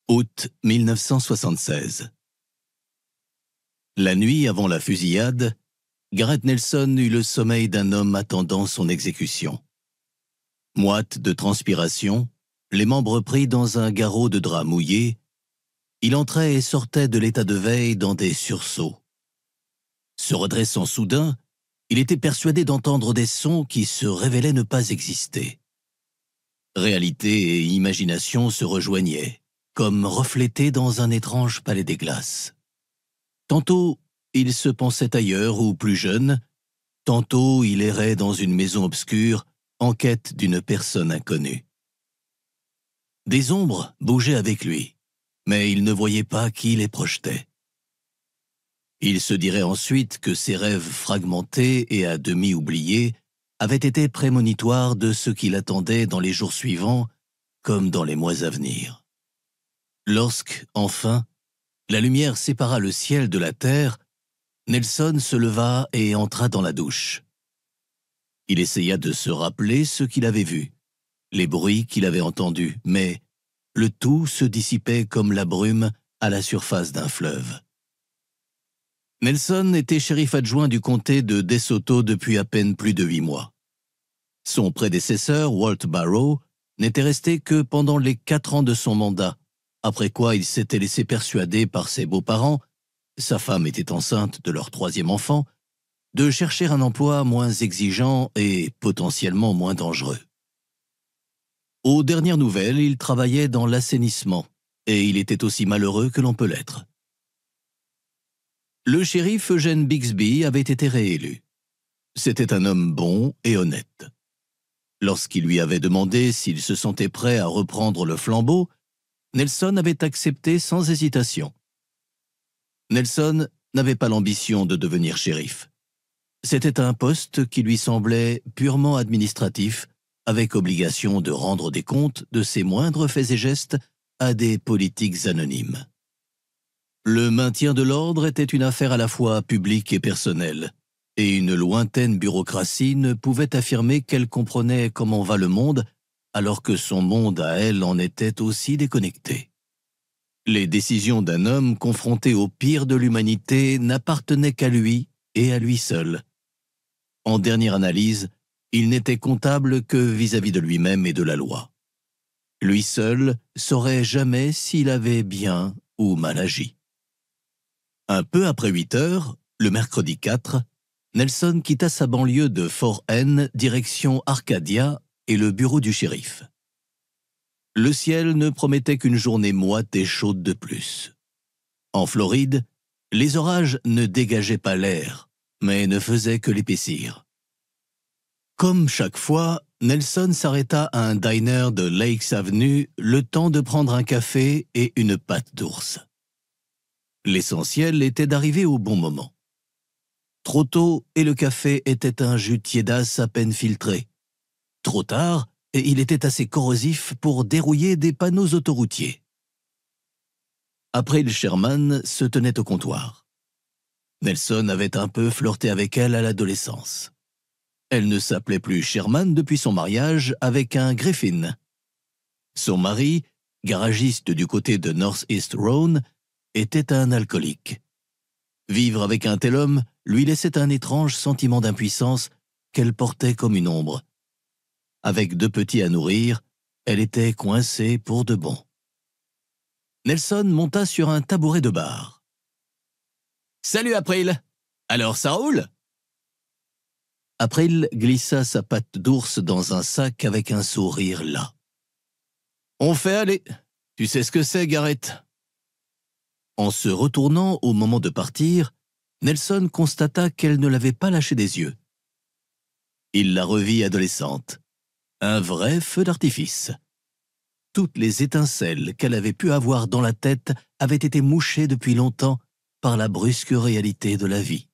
Août 1976. La nuit avant la fusillade, Garrett Nelson eut le sommeil d'un homme attendant son exécution. Moite de transpiration, les membres pris dans un garrot de drap mouillé, il entrait et sortait de l'état de veille dans des sursauts. Se redressant soudain, il était persuadé d'entendre des sons qui se révélaient ne pas exister. Réalité et imagination se rejoignaient, comme reflétés dans un étrange palais des glaces. Tantôt, il se pensait ailleurs ou plus jeune, tantôt il errait dans une maison obscure en quête d'une personne inconnue. Des ombres bougeaient avec lui, mais il ne voyait pas qui les projetait. Il se dirait ensuite que ses rêves fragmentés et à demi oubliés avaient été prémonitoires de ce qui l'attendait dans les jours suivants comme dans les mois à venir. Lorsque, enfin, la lumière sépara le ciel de la terre, Nelson se leva et entra dans la douche. Il essaya de se rappeler ce qu'il avait vu, les bruits qu'il avait entendus, mais le tout se dissipait comme la brume à la surface d'un fleuve. Nelson était shérif adjoint du comté de DeSoto depuis à peine plus de 8 mois. Son prédécesseur, Walt Barrow, n'était resté que pendant les 4 ans de son mandat, après quoi il s'était laissé persuader par ses beaux-parents, sa femme était enceinte de leur 3e enfant, de chercher un emploi moins exigeant et potentiellement moins dangereux. Aux dernières nouvelles, il travaillait dans l'assainissement, et il était aussi malheureux que l'on peut l'être. Le shérif Eugene Bixby avait été réélu. C'était un homme bon et honnête. Lorsqu'il lui avait demandé s'il se sentait prêt à reprendre le flambeau, Nelson avait accepté sans hésitation. Nelson n'avait pas l'ambition de devenir shérif. C'était un poste qui lui semblait purement administratif, avec obligation de rendre des comptes de ses moindres faits et gestes à des politiques anonymes. Le maintien de l'ordre était une affaire à la fois publique et personnelle, et une lointaine bureaucratie ne pouvait affirmer qu'elle comprenait comment va le monde, alors que son monde à elle en était aussi déconnecté. Les décisions d'un homme confronté au pire de l'humanité n'appartenaient qu'à lui et à lui seul. En dernière analyse, il n'était comptable que vis-à-vis de lui-même et de la loi. Lui seul saurait jamais s'il avait bien ou mal agi. Un peu après 8 heures, le mercredi 4, Nelson quitta sa banlieue de Fort N, direction Arcadia et le bureau du shérif. Le ciel ne promettait qu'une journée moite et chaude de plus. En Floride, les orages ne dégageaient pas l'air, mais ne faisaient que l'épaissir. Comme chaque fois, Nelson s'arrêta à un diner de Lakes Avenue le temps de prendre un café et une pâte d'ours. L'essentiel était d'arriver au bon moment. Trop tôt et le café était un jus tiédasse à peine filtré. Trop tard et il était assez corrosif pour dérouiller des panneaux autoroutiers. April Sherman se tenait au comptoir. Nelson avait un peu flirté avec elle à l'adolescence. Elle ne s'appelait plus Sherman depuis son mariage avec un Griffin. Son mari, garagiste du côté de North East Rhone, était un alcoolique. Vivre avec un tel homme lui laissait un étrange sentiment d'impuissance qu'elle portait comme une ombre. Avec 2 petits à nourrir, elle était coincée pour de bon. Nelson monta sur un tabouret de bar. « Salut April! Alors ça roule ?» April glissa sa patte d'ours dans un sac avec un sourire las. « On fait aller. Tu sais ce que c'est, Garrett ?» En se retournant au moment de partir, Nelson constata qu'elle ne l'avait pas lâché des yeux. Il la revit adolescente. Un vrai feu d'artifice. Toutes les étincelles qu'elle avait pu avoir dans la tête avaient été mouchées depuis longtemps par la brusque réalité de la vie.